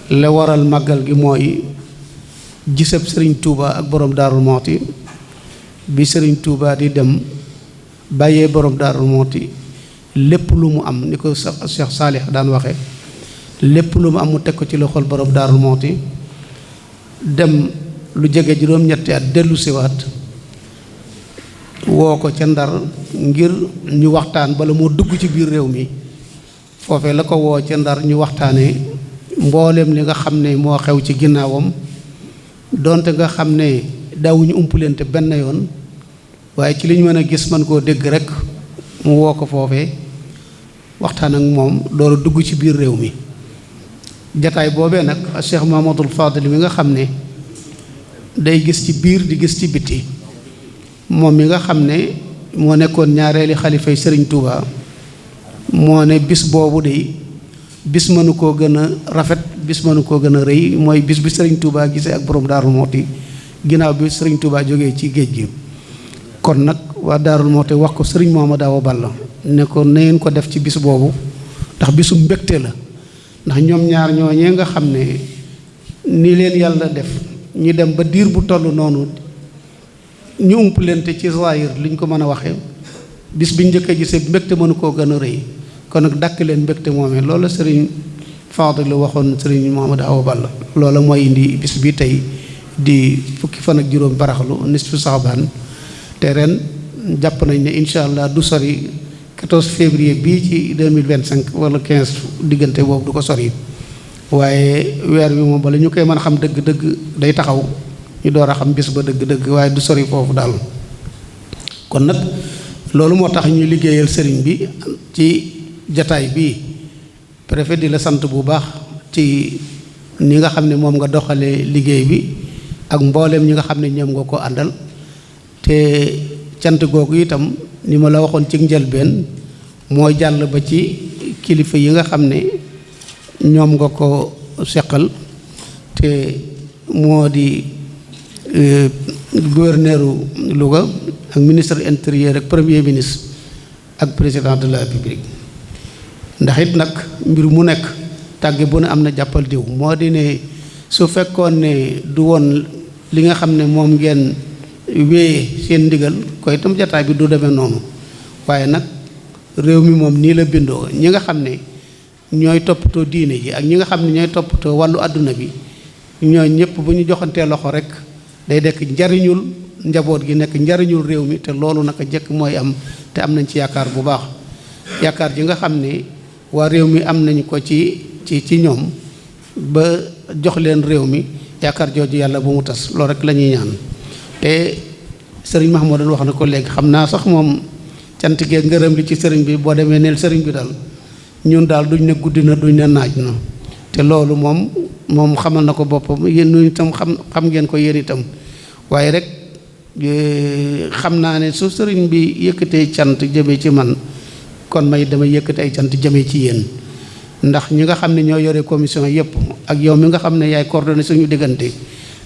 la waral màggal gi mooy gisab sëriñ Touba ak borom Daaru Muxti bi sëriñ Touba di dem bàyyee borom Daaru Muxti lépp lu mu am ni ko Cheikh Saalih daan waxe lépp lu mu am mu teg ko ci loxol borom Daaru Muxti dem lu jege juróom-ñetti at dellu siwaat woo ko ca Ndar ngir ñu waxtaan bala moo dugg ci biir réew mi foofee la ko woo ca Ndar ñu waxtaanee mbooleem li nga xam ne moo xew ci ginnaawam donte nga xam ne daawuñu umpulente benn yoon waaye ci li ñu mën a gis man koo dégg rek mu woo ko foofee waxtaan ak moom door a dugg ci biir réew mi jataay boobee nag Cheikh Mahamadul Fadil mi nga xam ne day gis ci biir di gis ci biti moom mi nga xam ne moo nekkoon ñaareeli xalifay Sëriñ Touba moo ne bis boobu de bis mënu koo gën a rafet bis mënu koo gën a rëy mooy bis bi Sëriñ Touba gisee ak borom Daaru Muxti ginnaaw bi Sëriñ Touba jógee ci géej gi kon nag waa Daaru Muxti wax ko Sëriñ Mamadou Awa Balla ne ko na ngeen ko def ci bis boobu ndax bisu mbégte la ndax ñoom ñaar ñooñee nga xam ne ni leen yàlla def ñu dem ba diir bu toll noonu ñu umpalante ci zaahir li ñu ko mën a waxee bis bi njëkk a gisee mbégte mënu koo gën a rëy kon nag dàkk leen mbégte moomee loolu sëriñ Fadil waxoon sëriñ Mamadou Awa Balla loola mooy indi bis bi tey di fukki fan ak juróom baraxlu nisfu Saxbaan te ren jàpp nañ ne incha allah du sori 14 février bii ci 2025 wala 15 diggante boobu du ko sori waaye weer bi moom bala ñu koy mën a xam dëgg-dëgg day taxaw ñu door a xam bis ba dëgg-dëgg waaye du sori foofu daal kon nag loolu moo tax ñuy liggéeyal sëriñ bi ci jataay bii préfet di la sant bu baax ci ni nga xam ne moom nga doxalee liggéey bi ak mbooleem ñi nga xam ne ñoom nga ko àndal te cant googu itam ni ma la waxoon ci njëlbeen mooy jàll ba ci kilifa yi nga xam ne ñoom nga ko seqal te moo di gouverneuru Louga ak ministre intérieur ak premier ministre ak président de la République ndax it nag mbir mu nekk tàgge bu ne am na jàppal diw moo di ne su fekkoon ne du woon li nga xam ne moom ngeen wéyee seen ndigal koy itam jataay bi du demee noonu waaye nag réew mi moom nii la bindoo ñi nga xam ne ñooy toppatoo diine ji ak ñi nga xam ne ñooy toppatoo wàllu àdduna bi ñooy ñëpp bu ñu joxantee loxo rek day dekk njariñul njaboot gi nekk njariñul réew mi te loolu naka jëkk mooy am te am nañ ci yaakaar bu baax yaakaar ji nga xam ne waa réew mi am nañ ko ci ñoom ba jox leen réew mi yaakaar jooju yàlla bu mu tas loolu rek la ñuy ñaan te sëriñ Mahmoudane wax na ko léegi xam naa sax moom cant geeg ngërëm li ci sëriñ bi boo demee neel sëriñ bi daal ñun daal duñ ne guddi na duñ ne naaj na te loolu moom xamal na ko boppam yéen ñu itam xam ngeen ko yéen itam waaye rek xam naa ne su sëriñ bi yëkkatee cant jëmee ci man kon may damay yëkkate ay cant jëmee ci yéen ndax ñi nga xam ne ñoo yore commission yëpp ak yow mi nga xam ne yaay coordonné suñu diggante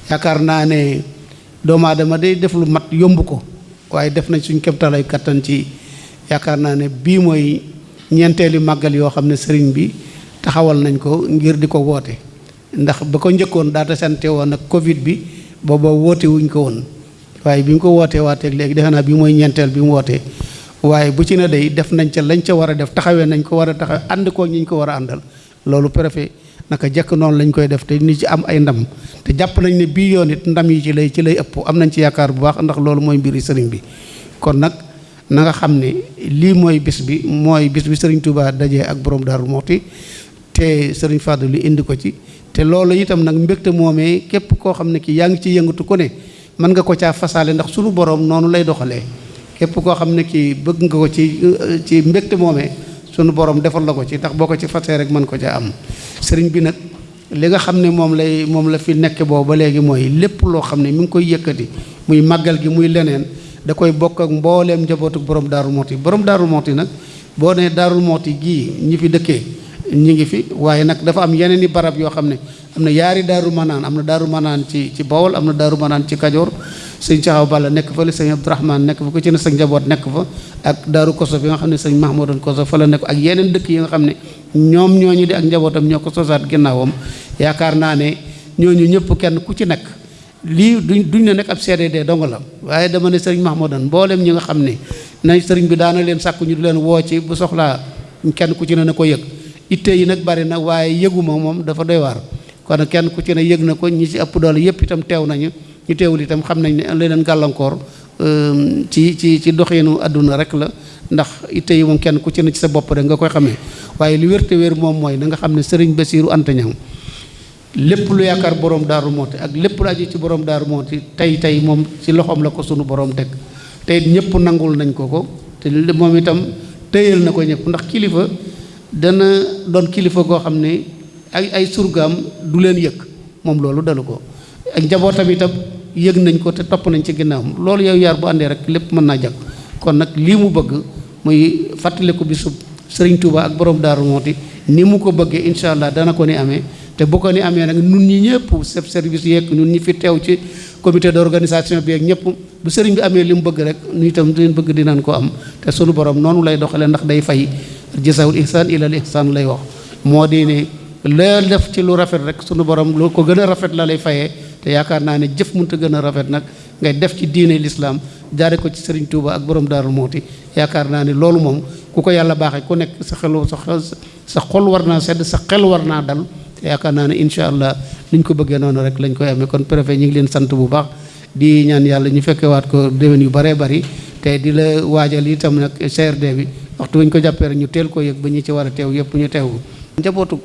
yaakaar naa ne doomu aadama day def lu mat yomb ko waaye def nañ suñ kemtalay kattan ci yaakaar naa ne bii mooy ñeenteeli màggal yoo xam ne sëriñ bi taxawal nañ ko ngir di ko woote ndax ba ko njëkkoon daata sante woon ak Covid bi booba woote wuñ ko woon waaye bi ñu ko wootee waateeg léegi defe naa bi mooy ñeenteel bi mu wootee waaye bu ci ne day def nañ ca lañ ca war a def taxawee nañ ko war a taxaw ànd koo ñi ñu ko war a àndal loolu préfet naka jekk noonu lañ koy def te ni ci am ay ndam te jàpp nañ ne bii yoon it ndam yi ci lay ëpp am nañ ci yaakaar bu baax ndax loolu mooy mbiri sëriñ bi kon nag na nga xam ne lii mooy bis bi sëriñ Touba dajee ak borom Daaru Muxti te sëriñ Fadlu li indi ko ci te loolu itam nag mbégte moomee képp koo xam ne ki yaa ngi ci yëngatu ku ne mën nga ko caa fasaale ndax sunu borom noonu lay doxalee képp koo xam ne kii bëgg nga ko ci mbégte moomee sunu borom defal la ko ci ndax boo ko ci fasee rek mën ko caa am sëriñ bi nag li nga xam ne moom la fi nekk boobu ba léegi mooy lépp loo xam ne mi ngi koy yëkkati muy màggal gi muy leneen da koy bokk ak mbooleem njabootu borom Daaru Muxti borom Daaru Muxti nag boo nee Daaru Muxti gii ñi fi dëkkee ñi ngi fi waaye nag dafa am yeneen i barab yoo xam ne am na yaari daaru manaan am na daaru manaan ci Bawol am na daaru manaan ci Kajoor sëñ Caxaw Balla nekk fa la sëñ Abdourahmane nekk fa ku ci ne sa njaboot nekk fa ak daaru Koso bi nga xam ne sëñ Mahmoudan Koso fa la nekk ak yeneen dëkk yi nga xam ne ñoom ñooñu di ak njabootam ñoo ko sosaat ginnaawam yaakaar naa ne ñooñu ñëpp kenn ku ci nekk lii duñ ne nekk ab CDD dong la waaye dama ne sëriñ Mahmoudan mboolem ñi nga xam ne nañ sëriñ bi daana leen sàkku ñu di leen woo ci bu soxlaa kenn ku ci ne na ko yëg itte yi nag bari na waaye yëguma moom dafa doy waar kon kenn ku ci ne yëg na ko ñi ci ëpp doole yëpp itam teew nañu ñu teewul itam xam nañ ne leen gàllankoor ci doxinu àdduna rek la ndax itte yi moom kenn ku ci ne ci sa bopp rek nga koy xamee waaye li wér te wér moom mooy na nga xam ne sëriñ Bassirou Anta Niang lépp lu yaakaar borom Daaru Muxti ak lépp lu aju ci borom Daaru Muxti tey moom ci loxoom la ko sunu borom teg te it ñëpp nangul nañ ko te moom itam téyal na ko ñëpp ndax kilifa dana doon kilifa goo xam ne ay surgaam du leen yëg moom loolu dalu ko ak njabootam itam yëg nañ ko te topp nañ ci ginnaawam loolu yow yaar bu àndee rek lépp mën naa jag kon nag lii mu bëgg muy fàttaliku bisub Sëriñ Touba ak borom Daaru Muxti ni mu ko bëggee incha allah dana ko ni amee te bu ko ni amee nag nun ñi ñëpp chef service yeeg ñun ñi fi teew ci comité d'organisation bi ak ñëpp bu sëriñ bi amee li mu bëgg rek nu itam leen bëgg dinañ ko am te sunu borom noonu lay doxalee ndax day fay jazaa'ul ihsaan ilal ihsaan lay wax moo di ne la def ci lu rafet rek sunu borom lu ko gën a rafet la lay fayee te yaakaar naa ne jëf mënut a gën a rafet nag ngay def ci diine l'islam jaare ko ci Sëriñ Tuuba ak borom Daaru Muxti yaakaar naa ne loolu moom ku ko yàlla baaxee ku nekk sa xol war naa sedd sa xel war naa dal te yaakaar naa ne incha allah niñ ko bëggee noonu rek lañ koy amee kon préfet ñu ngi leen sant bu baax di ñaan yàlla ñu fekkewaat ko déwén yu baree bari te di la waajal itam nag CRD bi waxtu bu ñu ko jàppee rek ñu teel ko yëg ba ñu ci war a teew yëpp ñu teew njabootu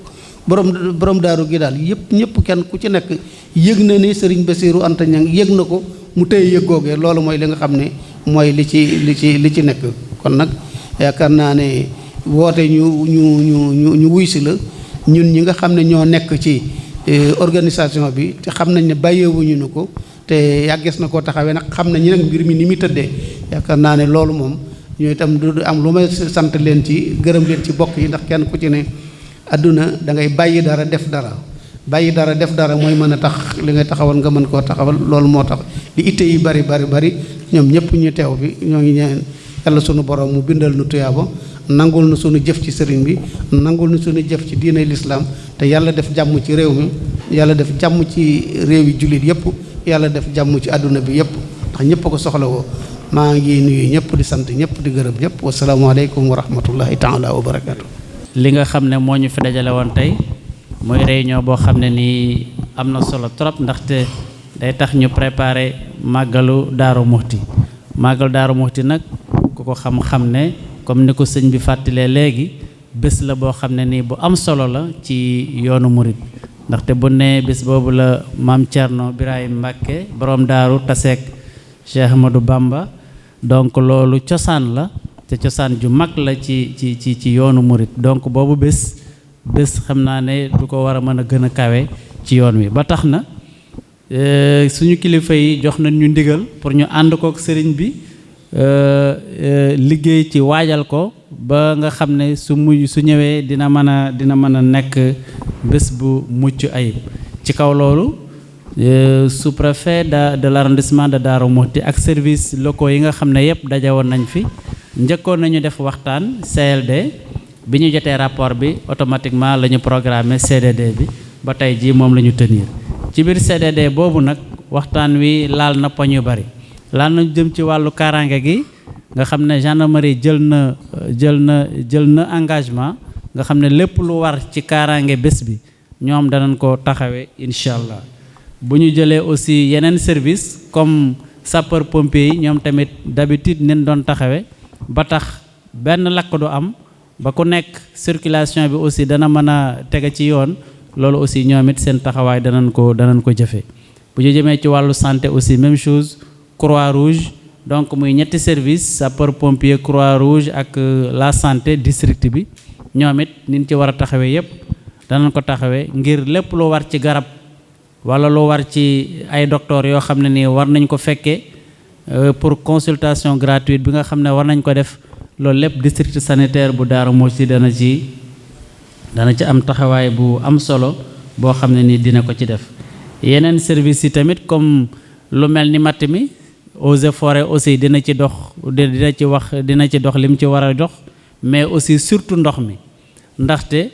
borom daaru gi daal yëpp ñëpp kenn ku ci nekk yëg na ni Serigne Bassirou Anta Niang yëg na ko mu téye yëg googee loolu mooy li nga xam ne mooy li ci nekk kon nag yaakaar naa ne woote ñu wuy si la ñun ñi nga xam ne ñoo nekk ci organisation bi te xam nañ ne bàyyeewuñu nu ko te yàggees na koo taxawee nag xam nañu nag mbir mi ni muy tëddee yaakaar naa ne loolu moom ñooy itam du am lu may sant leen ci gërëm leen ci bokk yi ndax kenn ku ci ne àdduna da ngay bàyyi dara def dara mooy mën a tax li ngay taxawal nga mën koo taxawal loolu moo tax li itte yi bari ñoom ñëpp ñu teew bi ñoo ngi ñaan yàlla sunu borom mu bindal nu tuyaaba nangul nu sunu jëf ci sëriñ bi nangul nu sunu jëf ci diine lislaam te yàlla def jàmm ci réew mi yàlla def jàmm ci réew yi jullit yëpp yàlla def jàmm ci àdduna bi yëpp ndax ñëpp a ko soxla woo maa ngi nuyu ñëpp di sant ñëpp di gërëm ñëpp wasalaamaaleykum wa rahmatullahi taala wa barakaatu. li nga xam ne moo ñu fi dajale woon tey mooy réunion boo xam ne nii am na solo trop ndaxte day tax ñu préparer màggalu Daaru Muxti nag ku ko xam ne comme ni ko sëñ bi fàttalee léegi bés la boo xam ne nii bu am solo la ci yoonu murit ndaxte bu ne bés boobu la maam Thierno Birahim Mbacke borom daaru taseek Cheikh Ahmadou Bamba donc loolu cosaan la te cosaan ju mag la ci yoonu murit donc boobu bés xam naa ne du ko war a mën a gën a kawe ci yoon wi ba tax na suñu kilifa yi jox nañ ñu ndigal pour ñu ànd kook sëriñ bi liggéey ci waajal ko ba nga xam ne su ñëwee dina mën a nekk bés bu mucc ayib ci kaw loolu sous-préfet de l'arrondissement de Darou Mouhty ak services locaux yi nga xam ne yëpp dajewoon nañ fi njëkkoon nañu def waxtaan CLD bi ñu jotee rapport bi automatiquement la ñu programmé CDD bi ba tey jii moom la ñu tenir ci biir CDD boobu nag waxtaan wi laal na poñ yu bari laal na jëm ci wàllu kaaraange gi nga xam ne gendarmerie jël na engagement nga xam ne lépp lu war ci kaaraange bés bi ñoom danañ ko taxawee incha allah bu ñu jëlee aussi yeneen service comme sapeur pompier yi ñoom tamit d'habitude nen doon taxawee ba tax benn lakk du am ba ku nekk circulation bi aussi dana mën a tege ci yoon loolu aussi ñoom it seen taxawaay danañ ko jëfee bu ñu jëmee ci wàllu santé aussi même chose Croix-Rouge donc muy ñetti service sapeur pompier Croix-Rouge ak la santé district bi ñoom it niñ ci war a taxawee yépp danañ ko taxawee ngir lépp lu war ci garab wala lu war ci ay docteur yoo xam ne nii war nañ ko fekkee pour consultation gratuite bi nga xam ne war nañ ko def loolu lépp district sanitaire bu Darou Mouhty dana ci am taxawaay bu am solo boo xam ne ni dina ko ci def. yeneen service yi tamit comme lu mel ni matt mi eaux et forêts aussi dina ci dox dina ci dox lim ci war a dox, mais aussi surtout ndox mi, ndaxte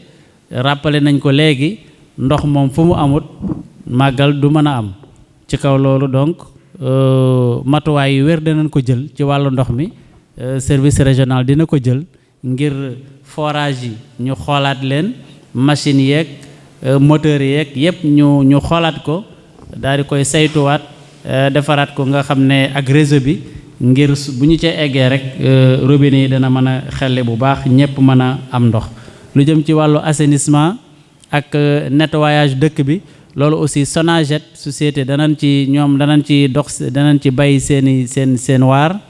rappelé nañ ko léegi ndox moom fu mu amut màggal du mën a am. ci kaw loolu donc matuwaay yu wér dinañ ko jël ci wàllu ndox mi, service régional dina ko jël ngir forage yi ñu xoolaat leen, machines yeeg moteurs yeeg yëpp ñu xoolaat ko daal di koy saytuwaat, defaraat ko nga xam ne ak réseau bi ngir bu ñu ca eggee rek robinet yi dana mën a xelle bu baax, ñëpp mën a am ndox. lu jëm ci wàllu assainissement ak nettoyage dëkk bi, loolu aussi Sonaget société danañ ci bay seen waar,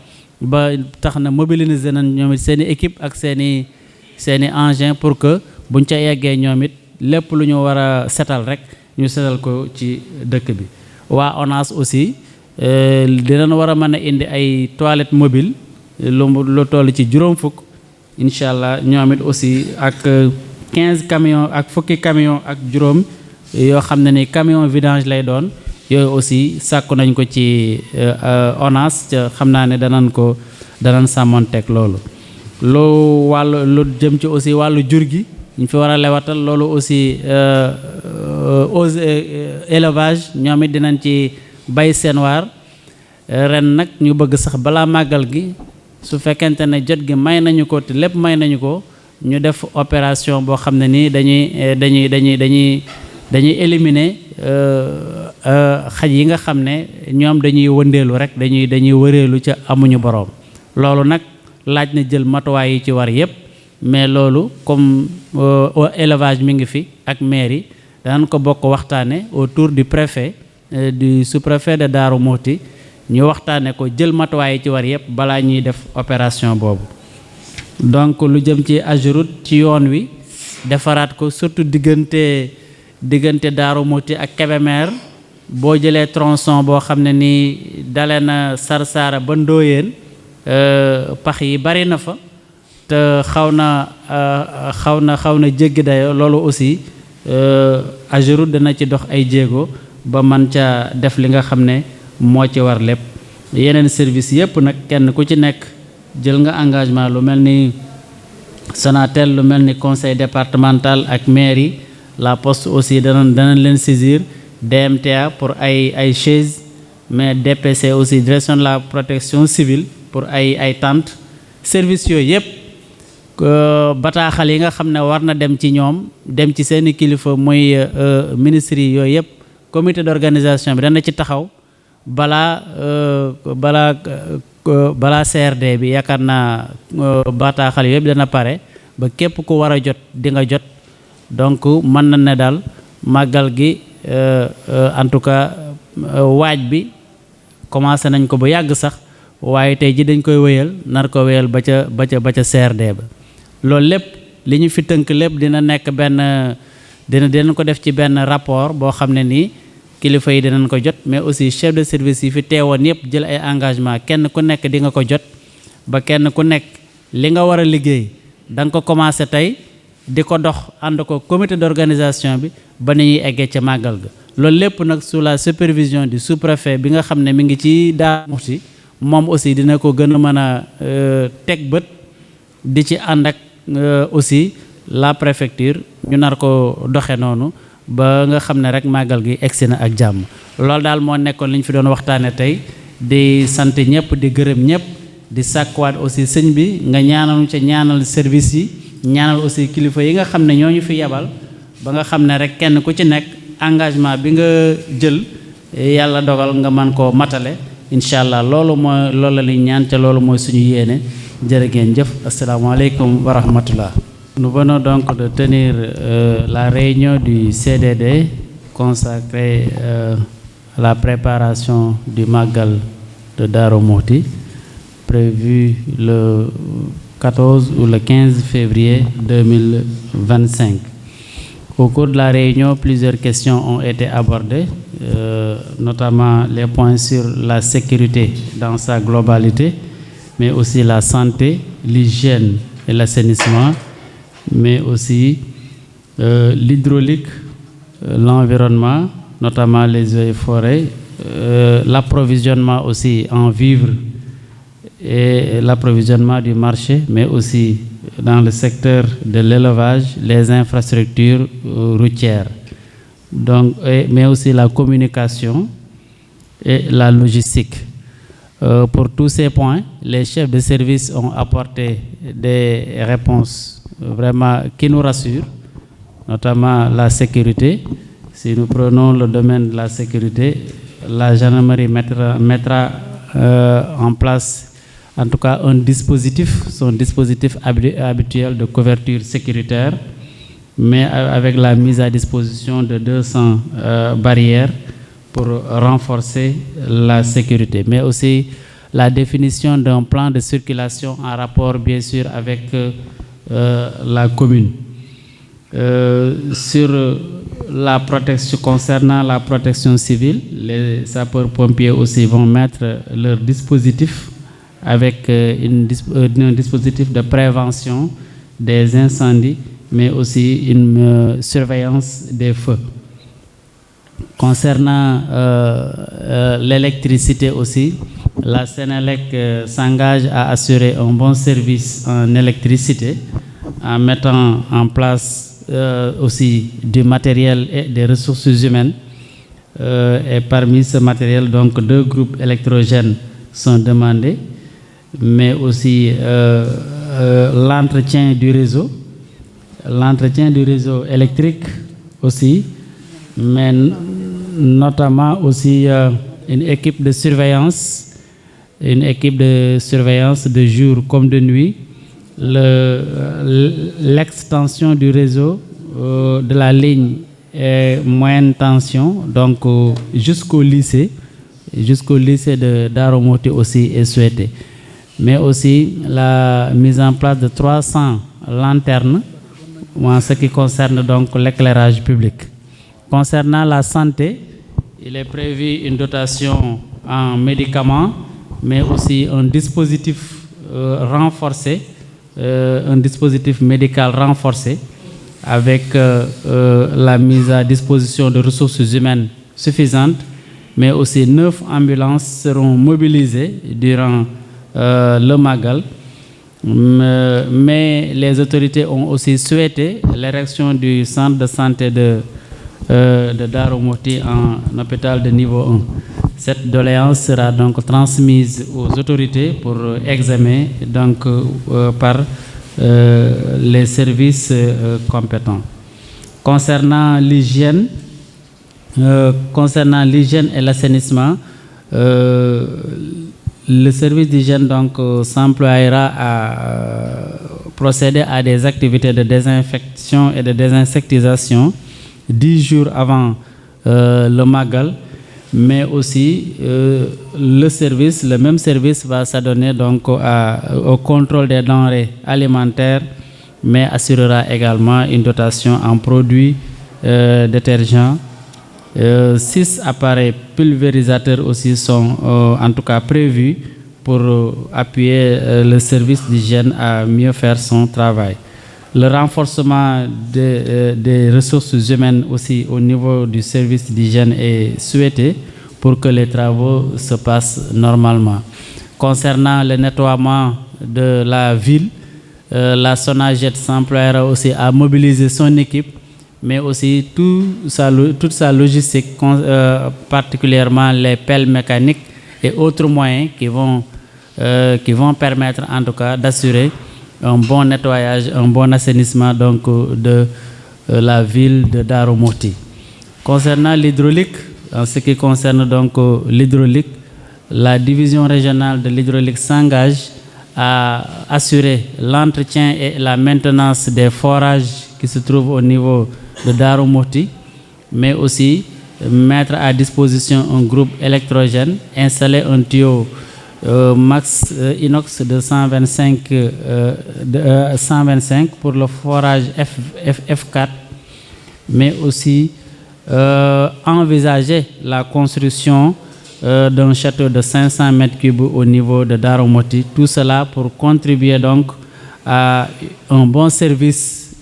ba tax na mobiliser nañ ñoom it seen i équipe ak seen i engin pour que buñ ca yeggee ñoom it lépp lu ñu war a setal rek ñu setal ko ci dëkk bi. waa ONAS aussi dinañ war a mën a indi ay toilettes mobiles lu toll ci 50 incha allah, ñoom it aussi ak 15 camions ak fukki camions ak juróom yoo xam ne ni camion vidange lay doon, yooyu aussi sàkku nañ ko ci ONAS, xam naa ne danañ sàmmonteeg loolu. lu jëm ci aussi wàllu jur gi ñu fi war a lewatal, loolu aussi élevage ñoom it dinañ ci bay seen waar. ren nag ñu bëgg sax balaa màggal gi, su fekkente ne jot gi may nañu ko te lépp may nañu ko, ñu def opération boo xam ne nii dañuy éliminer xaj yi nga xam ne ñoom dañuy wëndeelu rek, dañuy wëreelu ca amuñu boroom. loolu nag laaj na jël matuwaay yi ci war yépp, mais loolu comme élevage mi ngi fi ak maire yi danañ ko bokk waxtaane autour du préfet du sous-préfet de Darou Mouhty, ñu waxtaane ko jël matuwaay yi ci war yépp balaa ñuy def opération boobu. donc lu jëm ci AGEROUTE ci yoon wi defaraat ko, surtout diggante Darou Mouhty ak Kébémer, boo jëlee tronçon boo xam ne nii dale na Sarsara ba Ndoyeen, pax yi bari na fa te xaw na jéggi dayo. loolu aussi AGEROUTE dana ci dox ay jéego ba man ca def li nga xam ne moo ci war lépp. yeneen service yépp nag kenn ku ci nekk jël nga engagement, lu mel ni Sonatel, lu mel ni conseil départemental ak mairie, la poste aussi danañ leen saisir, DMTA pour ay chaises, mais DPC aussi direction de la protection civile pour ay tentes. service yooyu yépp bataaxal yi nga xam ne war na dem ci ñoom, dem ci seeni kilifa muy ministres yi, yooyu yépp comité d'organisation bi dana ci taxaw balaa CRD bi. yaakaar naa bataaxal yooyu yépp dana pare ba képp ku war a jot di nga jot. donc mën na ne daal màggal gi en tout cas waaj bi commencé nañ ko ba yàgg sax, waaye tey ji dañ koy wéyal, nar ko wéyal ba ca CRD ba. loolu lépp li ñu fi tënk lépp dina nekk dinañ ko def ci benn rapport boo xam ne nii kilifa yi dinañ ko jot, mais aussi chef de service yi fi teewoon yépp jël ay engagement, kenn ku nekk di nga ko jot, ba kenn ku nekk li nga war a liggéey da nga ko commencé tey di ko dox ànd ko comité d'organisation bi ba ni ñuy eggee ca màggal ga. loolu lépp nag sous la supervision du sous-préfet bi nga xam ne mi ngi ci Darou Mouhty, moom aussi dina ko gën a mën a teg bët, di ci ànd ak aussi la préfecture, ñu nar ko doxe noonu ba nga xam ne rek màggal gi egsi na ak jàmm. loolu daal moo nekkoon li ñu fi doon waxtaane tey, di sant ñëpp, di gërëm ñëpp, di sàkkuwaat aussi sëñ bi nga ñaanal ca ñaanal service yi, ñaanal aussi kilifa yi nga xam ne ñoo ñu fi yabal, ba nga xam ne rek kenn ku ci nekk engagement bi nga jël yàlla dogal nga man koo matale incha allah. loolu la ñuy ñaan te loolu mooy suñu yéene. jërë ngeen jëf. asalaamaaleykum wa rahmatullah. Nous venons donc de tenir la réunion du CDD consacrée à la préparation du Magal de Darou Mouhty, prévu le 14 ou le 15 février 2025. Au cours de la réunion, plusieurs questions ont été abordées, notamment les points sur la sécurité dans sa globalité, mais aussi la santé, l'hygiène et l'assainissement, mais aussi l'hydraulique, l'environnement, notamment les eaux et forêts, l'approvisionnement aussi en vivres et l'approvisionnement du marché, mais aussi dans le secteur de l'élevage, les infrastructures routières, donc, mais aussi la communication et la logistique. Pour tous ces points, les chefs de service ont apporté des réponses vraiment qui nous rassurent, notamment la sécurité. Si nous prenons le domaine de la sécurité, la gendarmerie mettra en place en tout cas son dispositif habituel de couverture sécuritaire, mais avec la mise à disposition de 200 barrières pour renforcer la sécurité, mais aussi la définition d'un plan de circulation en rapport bien sûr avec la commune. Sur la protection, concernant la protection civile, les sapeurs-pompiers aussi vont mettre leur dispositif avec un dispositif de prévention des incendies, mais aussi une surveillance des feux. Concernant l'électricité aussi, la Sénélec s'engage à assurer un bon service en électricité en mettant en place aussi du matériel et des ressources humaines. Et parmi ce matériel, donc 2 groupes électrogènes sont demandés, mais aussi l'entretien du réseau électrique aussi, mais notamment aussi une équipe de surveillance de jour comme de nuit, l'extension du réseau de la ligne moyenne tension, donc jusqu'au lycée de Darou Mouhty aussi est souhaité, mais aussi la mise en place de 300 lanternes en ce qui concerne donc l'éclairage public. Concernant la santé, il est prévu une dotation en médicaments, mais aussi un dispositif renforcé, un dispositif médical renforcé avec la mise à disposition de ressources humaines suffisantes, mais aussi 9 ambulances seront mobilisées durant le Magal. Mais les autorités ont aussi souhaité l'érection du centre de santé de Darou Mouhty en hôpital de niveau 1. Cette doléance sera donc transmise aux autorités pour examen donc, par les services compétents. Concernant l'hygiène et l'assainissement, le service d'hygiène donc s'emploiera à procéder à des activités de désinfection et de désinsectisation 10 jours avant le Magal, mais aussi le même service va s'adonner donc au contrôle des denrées alimentaires, mais assurera également une dotation en produits détergents. 6 appareils pulvérisateurs aussi sont en tout cas prévus pour appuyer le service d'hygiène à mieux faire son travail. Le renforcement des ressources humaines aussi au niveau du service d'hygiène est souhaité pour que les travaux se passent normalement. Concernant le nettoiement de la ville, la SONAGED s'emploiera aussi à mobiliser son équipe, mais aussi toute sa logistique, particulièrement les pelles mécaniques et autres moyens qui vont permettre en tout cas d'assurer un bon nettoyage, un bon assainissement donc, de la ville de Darou Mouhty. Concernant l'hydraulique, en ce qui concerne donc l'hydraulique, la division régionale de l'hydraulique s'engage à assurer l'entretien et la maintenance des forages qui se trouvent au niveau de Darou Mouhty, mais aussi mettre à disposition un groupe électrogène, installer un tuyau max inox de 125 pour le forage F4, mais aussi envisager la construction d'un château de 500 m3 au niveau de Darou Mouhty. Tout cela pour contribuer donc à un bon service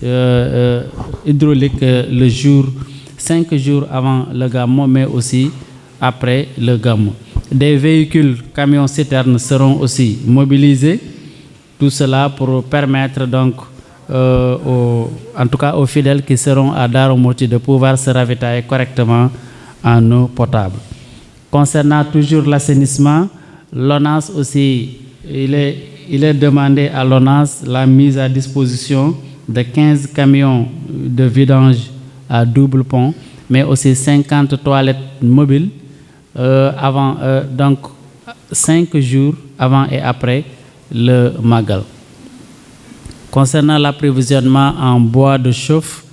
hydraulique le 5 jours avant le Gamou, mais aussi après le Gamou. Des véhicules camions-citernes seront aussi mobilisés. Tout cela pour permettre donc, en tout cas aux fidèles qui seront à Darou Mouhty, de pouvoir se ravitailler correctement en eau potable. Concernant toujours l'assainissement, l'ONAS aussi, il est demandé à l'ONAS la mise à disposition de 15 camions de vidange à double pont, mais aussi 50 toilettes mobiles donc 5 jours avant et après le Magal. Concernant l'approvisionnement en bois de chauffe,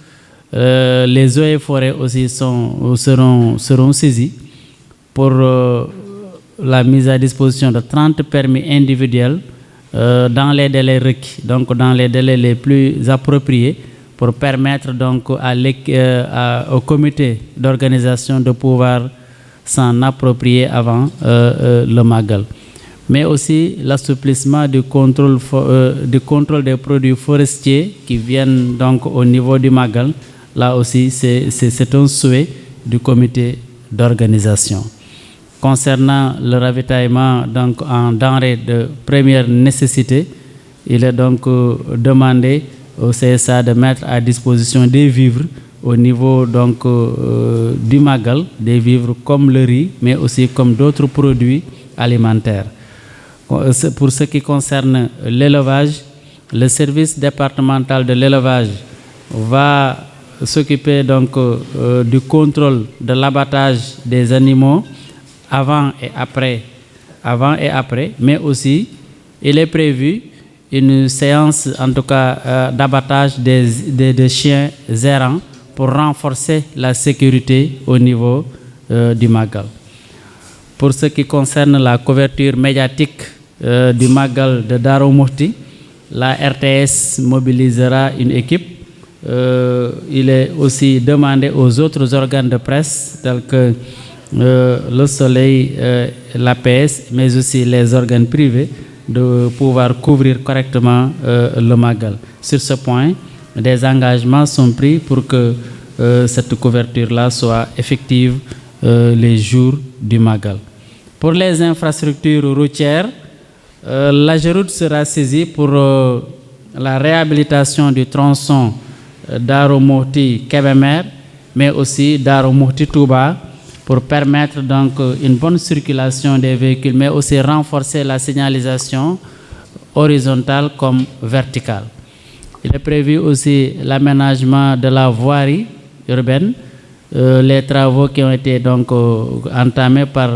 les eaux et forêts aussi seront saisies pour la mise à disposition de 30 permis individuels dans les délais requis, donc dans les délais les plus appropriés, pour permettre donc au comité d'organisation de pouvoir s'en approprier avant le Magal. Mais aussi l'assouplissement du contrôle des produits forestiers qui viennent donc au niveau du Magal. Là aussi, c'est un souhait du comité d'organisation. Concernant le ravitaillement donc, en denrées de première nécessité, il est donc demandé au CSA de mettre à disposition des vivres au niveau donc, du Magal, des vivres comme le riz, mais aussi comme d'autres produits alimentaires. Pour ce qui concerne l'élevage, le service départemental de l'élevage va s'occuper donc du contrôle de l'abattage des animaux avant et après, mais aussi il est prévu une séance en tout cas d'abattage des chiens errants pour renforcer la sécurité au niveau du Magal. Pour ce qui concerne la couverture médiatique du Magal de Darou Mouhty, la RTS mobilisera une équipe. Il est aussi demandé aux autres organes de presse tels que le Soleil, l'APS, mais aussi les organes privés de pouvoir couvrir correctement le Magal. Sur ce point, des engagements sont pris pour que cette couverture-là soit effective les jours du Magal. Pour les infrastructures routières, l'AGEROUTE sera saisie pour la réhabilitation du tronçon Darou Mouhty-Kébémer, mais aussi Darou Mouhty-Touba, pour permettre donc une bonne circulation des véhicules, mais aussi renforcer la signalisation horizontale comme verticale. Il est prévu aussi l'aménagement de la voirie urbaine, les travaux qui ont été donc entamés par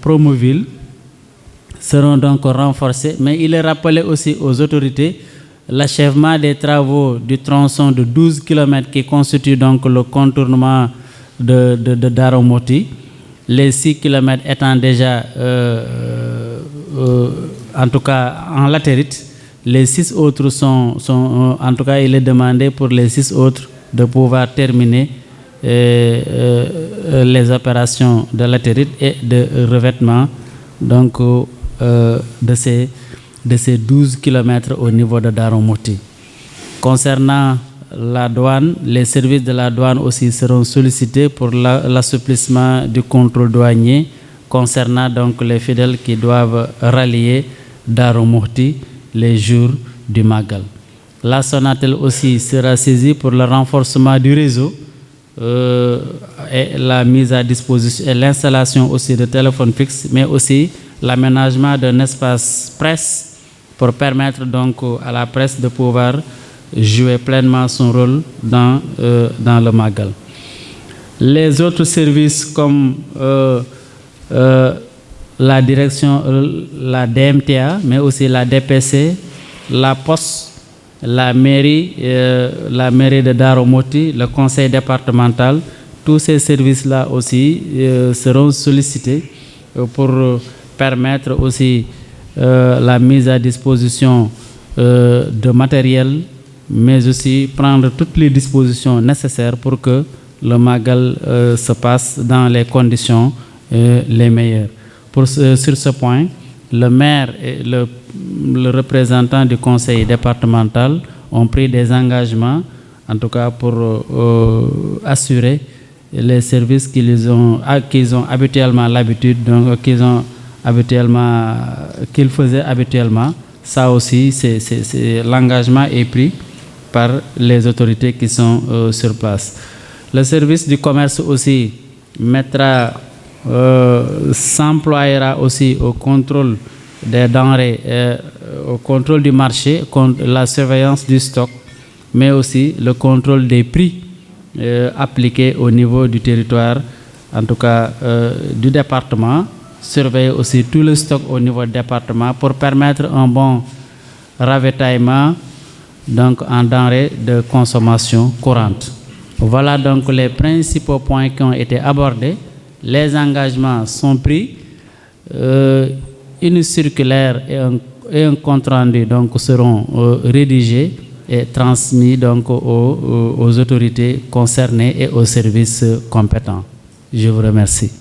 Promoville seront donc renforcés, mais il est rappelé aussi aux autorités l'achèvement des travaux du tronçon de 12 km qui constitue donc le contournement de Darou Mouhty, les 6 km étant déjà en tout cas en latérite, les 6 autres sont en tout cas il est demandé pour les 6 autres de pouvoir terminer les opérations de latérite et de revêtement donc de ces 12 km au niveau de Darou Mouhty. Concernant la douane, les services de la douane aussi seront sollicités pour l'assouplissement du contrôle douanier concernant donc les fidèles qui doivent rallier Darou Mouhty les jours du Magal. La Sonatel aussi sera saisie pour le renforcement du réseau et la mise à disposition et l'installation aussi de téléphones fixes, mais aussi l'aménagement d'un espace presse pour permettre donc à la presse de pouvoir jouer pleinement son rôle dans le Magal. Les autres services comme la direction, la DMTA, mais aussi la DPC, la Poste, la mairie de Darou Mouhty, le conseil départemental, tous ces services-là aussi seront sollicités pour permettre aussi la mise à disposition de matériel, mais aussi prendre toutes les dispositions nécessaires pour que le Magal se passe dans les conditions les meilleures. Sur ce point, le maire et le représentant du conseil départemental ont pris des engagements en tout cas pour assurer les services qu'ils ont habituellement l'habitude, donc qu'ils faisaient habituellement. Ça aussi, l'engagement est pris par les autorités qui sont sur place. Le service du commerce aussi s'employera aussi au contrôle des denrées, au contrôle du marché, la surveillance du stock, mais aussi le contrôle des prix appliqués au niveau du territoire, en tout cas du département, surveiller aussi tout le stock au niveau du département pour permettre un bon ravitaillement donc en denrées de consommation courante. Voilà donc les principaux points qui ont été abordés. Les engagements sont pris. Une circulaire et un compte rendu donc seront rédigés et transmis donc aux autorités concernées et aux services compétents. Je vous remercie.